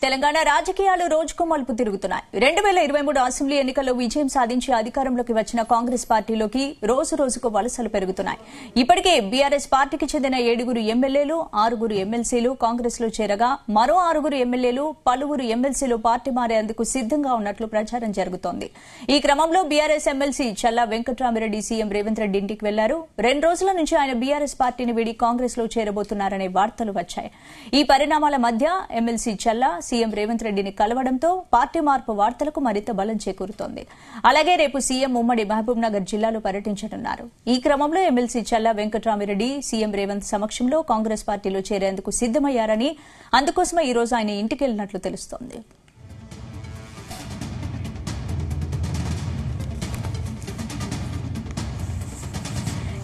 తెలంగాణ రాజకీయాలు రోజుకు మలుపు తిరుగుతున్నాయి. 2023 అసెంబ్లీ ఎన్నికల్లో విజయం సాధించి అధికారంలోకి వచ్చిన కాంగ్రెస్ పార్టీలోకి రోజు రోజుకు వలసలు పెరుగుతున్నాయి. ఇప్పటికే బీఆర్ఎస్ పార్టీకి చెందిన 7 ఎమ్మెల్యేలు, 6 ఎమ్మెల్సీలు కాంగ్రెస్ లో చేరగా మరో 6 ఎమ్మెల్యేలు, పలువురు ఎమ్మెల్సీలు పార్టీ మారేందుకు సిద్దంగా ఉన్నట్లు ప్రచారం జరుగుతోంది. ఈ క్రమంలో బీఆర్ఎస్ ఎమ్మెల్సీ చల్లా వెంకట్రామిరెడ్డి సీఎం రేవంత్ రెడ్డి ఇంటికి వెళ్లారు. 2 రోజుల నుంచి ఆయన బీఆర్ఎస్ పార్టీని వీడి కాంగ్రెస్ లో చేరబోతున్నారనే వార్తలు వచ్చాయి. ఈ పరిణామాల మధ్య ఎమ్మెల్సీ చల్లా సీఎం రేవంత్ రెడ్డిని కలవడంతో పార్టీ మార్పు వార్తలకు మరింత బలం చేకూరుతోంది. అలాగే రేపు సీఎం ఉమ్మడి మహబూబ్ నగర్ జిల్లాలో పర్యటించనున్నారు. ఈ క్రమంలో ఎమ్మెల్సీ చల్లా వెంకట్రామిరెడ్డి సీఎం రేవంత్ సమక్షంలో కాంగ్రెస్ పార్టీలో చేరేందుకు సిద్దమయ్యారని, అందుకోసమే ఈ రోజు ఆయన ఇంటికి వెళ్లినట్లు తెలుస్తోంది.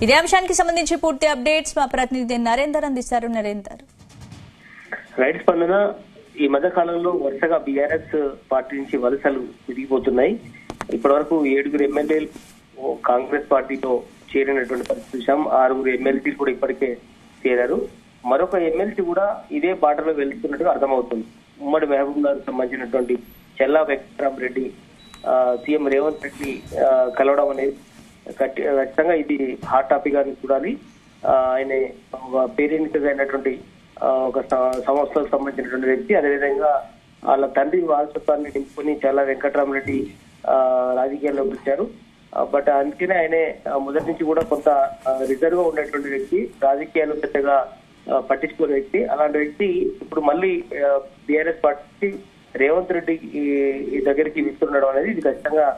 ఇదే అంశానికి సంబంధించి పూర్తి అప్డేట్స్ మా ప్రతినిధి నరేందర్ అందిస్తారు. నరేందర్, రైట్ స్పందన, ఈ మధ్య కాలంలో వరుసగా బీఆర్ఎస్ పార్టీ నుంచి వలసలు పెరిగిపోతున్నాయి. ఇప్పటి వరకు 7 ఎమ్మెల్యేలు కాంగ్రెస్ పార్టీలో చేరినటువంటి పరిస్థితి చూసాం. 6 ఎమ్మెల్సీలు కూడా ఇప్పటికే చేరారు. మరొక ఎమ్మెల్సీ కూడా ఇదే బాటలో వెళ్తున్నట్టుగా అర్థమవుతుంది. ఉమ్మడి మహబూబ్ నగర్ సంబంధించినటువంటి చల్లా వెంకట్రామిరెడ్డి సీఎం రేవంత్ రెడ్డి కలవడం అనేది ఖచ్చితంగా ఇది హాట్ టాపిక్ అని చూడాలి. ఆయన పేరెన్నికగా అయినటువంటి ఒక సంస్థలకు సంబంధించినటువంటి వ్యక్తి, అదేవిధంగా వాళ్ళ తండ్రి వారసత్వాన్ని నింపుకొని చల్లా వెంకట్రామిరెడ్డి రాజకీయాల్లోకి వచ్చారు. బట్ అందుకనే ఆయనే మొదటి నుంచి కూడా కొంత రిజర్వ్ గా ఉన్నటువంటి వ్యక్తి, రాజకీయాలు పెద్దగా పట్టించుకునే వ్యక్తి. అలాంటి వ్యక్తి ఇప్పుడు మళ్ళీ బీఆర్ఎస్ పార్టీ రేవంత్ రెడ్డి దగ్గరికి విస్తుండడం అనేది ఇది ఖచ్చితంగా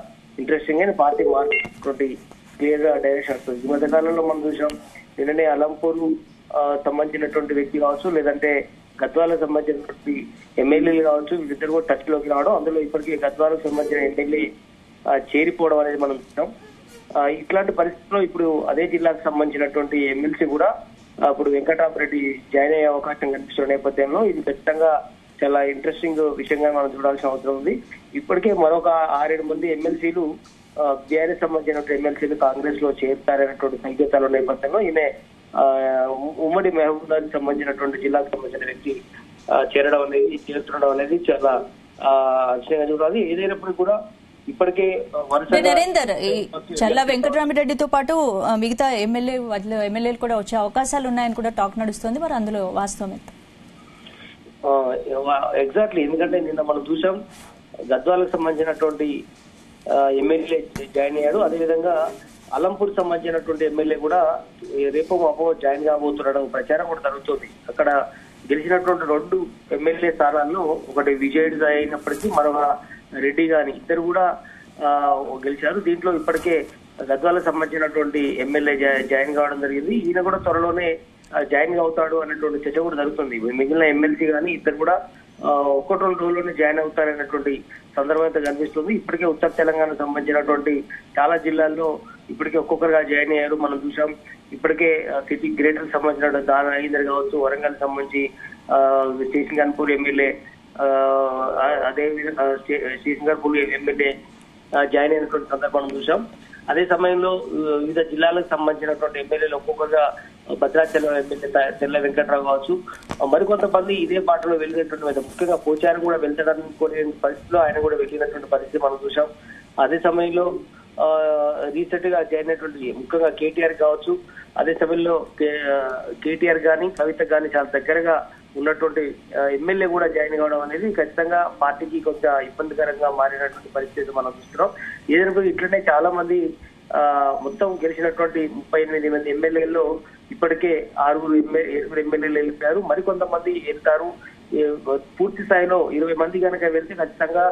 ఇంట్రెస్టింగ్ అని పార్టీ మార్చుకున్నటువంటి క్లియర్ గా డైరెక్షన్ వస్తుంది. ఈ మధ్య కాలంలో మనం చూసాం, నిన్ననే అలంపూర్ సంబంధించినటువంటి వ్యక్తి కావచ్చు, లేదంటే గద్వాలకు సంబంధించినటువంటి ఎమ్మెల్యేలు కావచ్చు, వీళ్ళిద్దరు కూడా టచ్ లోకి రావడం, అందులో ఇప్పటికీ గద్వాలకు సంబంధించిన ఎమ్మెల్యే చేరిపోవడం అనేది మనం చూసాం. ఇట్లాంటి పరిస్థితుల్లో ఇప్పుడు అదే జిల్లాకు సంబంధించినటువంటి ఎమ్మెల్సీ కూడా ఇప్పుడు వెంకట్రామిరెడ్డి జాయిన్ అయ్యే అవకాశం కనిపిస్తున్న నేపథ్యంలో ఇది ఖచ్చితంగా చాలా ఇంట్రెస్టింగ్ విషయంగా మనం చూడాల్సిన అవసరం ఉంది. ఇప్పటికే మరొక 6-7 మంది ఎమ్మెల్సీలు బీఆర్ఎస్ సంబంధించిన ఎమ్మెల్సీలు కాంగ్రెస్ లో చేరుతారనేటువంటి సంకేతాల నేపథ్యంలో ఈయన ఉమ్మడి మహబూబ్ నగర్ సంబంధించినటువంటి జిల్లాకు సంబంధించిన వ్యక్తి చేరుతుండడం అనేది చాలా ఆశ్చర్యంగా చూడాలి. ఏదైనప్పుడు కూడా ఇప్పటికే నరేందర్, చల్లా వెంకట్రామిరెడ్డితో పాటు మిగతా ఎమ్మెల్యేలు కూడా వచ్చే అవకాశాలు ఉన్నాయని కూడా టాక్ నడుస్తుంది. మరి అందులో వాస్తవం ఎంత? ఎగ్జాక్ట్లీ, ఎందుకంటే నిన్న మనం చూసాం గద్వాలకు సంబంధించినటువంటి ఎమ్మెల్యే జాయిన్ అయ్యారు. అదేవిధంగా అలంపూర్ సంబంధించినటువంటి ఎమ్మెల్యే కూడా రేపు మాపో జాయిన్ కాబోతున్నాడు ప్రచారం కూడా జరుగుతుంది. అక్కడ గెలిచినటువంటి 2 ఎమ్మెల్యే స్థానాల్లో ఒకటి విజయుడు అయినప్పటికీ మరొక రెడ్డి గాని ఇద్దరు కూడా గెలిచారు. దీంట్లో ఇప్పటికే గద్వాలకు సంబంధించినటువంటి ఎమ్మెల్యే జాయిన్ కావడం జరిగింది. ఈయన కూడా త్వరలోనే జాయిన్ అవుతాడు అనేటువంటి చర్చ కూడా జరుగుతుంది. మిగిలిన ఎమ్మెల్సీ కానీ ఇద్దరు కూడా 1-2 రోజుల్లోనే జాయిన్ అవుతారనేటువంటి సందర్భం అయితే కనిపిస్తుంది. ఇప్పటికే ఉత్తర తెలంగాణ సంబంధించినటువంటి చాలా జిల్లాల్లో ఇప్పటికే ఒక్కొక్కరుగా జాయిన్ అయ్యారు. మనం చూసాం ఇప్పటికే సిటీ గ్రేటర్ సంబంధించిన దాని అయిందర్ కావచ్చు, వరంగల్ సంబంధించి స్టేషన్ గన్పూర్ ఎమ్మెల్యే, అదేవిధంగా స్టేషన్ గన్పూర్ ఎమ్మెల్యే జాయిన్ అయినటువంటి సందర్భం చూసాం. అదే సమయంలో వివిధ జిల్లాలకు సంబంధించినటువంటి ఎమ్మెల్యేలు ఒక్కొక్కరుగా భద్రాచలం ఎమ్మెల్యే తెల్ల వెంకట్రావు కావచ్చు, మరికొంతమంది ఇదే బాటలో వెళ్ళినటువంటి, ముఖ్యంగా పోచారం కూడా వెళ్తాడనుకునే పరిస్థితిలో ఆయన కూడా వెళ్ళినటువంటి పరిస్థితి మనం చూసాం. అదే సమయంలో రీసెంట్ గా జాయిన్ అయినటువంటి ముఖ్యంగా కేటీఆర్ కావచ్చు, అదే సమయంలో కేటీఆర్ గాని కవిత గాని చాలా దగ్గరగా ఉన్నటువంటి ఎమ్మెల్యే కూడా జాయిన్ కావడం అనేది ఖచ్చితంగా పార్టీకి కొంత ఇబ్బందికరంగా మారినటువంటి పరిస్థితి మనం చూస్తున్నాం. ఏదైనా ఇట్లనే చాలా మంది మొత్తం గెలిచినటువంటి 38 మంది ఎమ్మెల్యేల్లో ఇప్పటికే 7 ఎమ్మెల్యేలు వెళ్ళిపోయారు. మరికొంతమంది వెళ్తారు. పూర్తి స్థాయిలో 20 మంది కనుక వెళ్తే ఖచ్చితంగా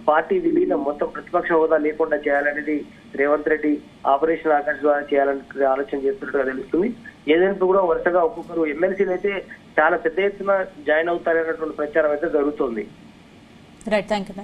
పార్టీ విలీనం మొత్తం ప్రతిపక్ష హోదా లేకుండా చేయాలనేది రేవంత్ రెడ్డి ఆపరేషన్ ఆకాశ్ ద్వారా చేయాలని ఆలోచన చేస్తున్నట్టుగా తెలుస్తుంది. ఏదైనా కూడా వరుసగా ఒక్కొక్కరు ఎమ్మెల్సీలు అయితే చాలా పెద్ద ఎత్తున జాయిన్ అవుతారనేటువంటి ప్రచారం అయితే జరుగుతుంది. Right, thank you.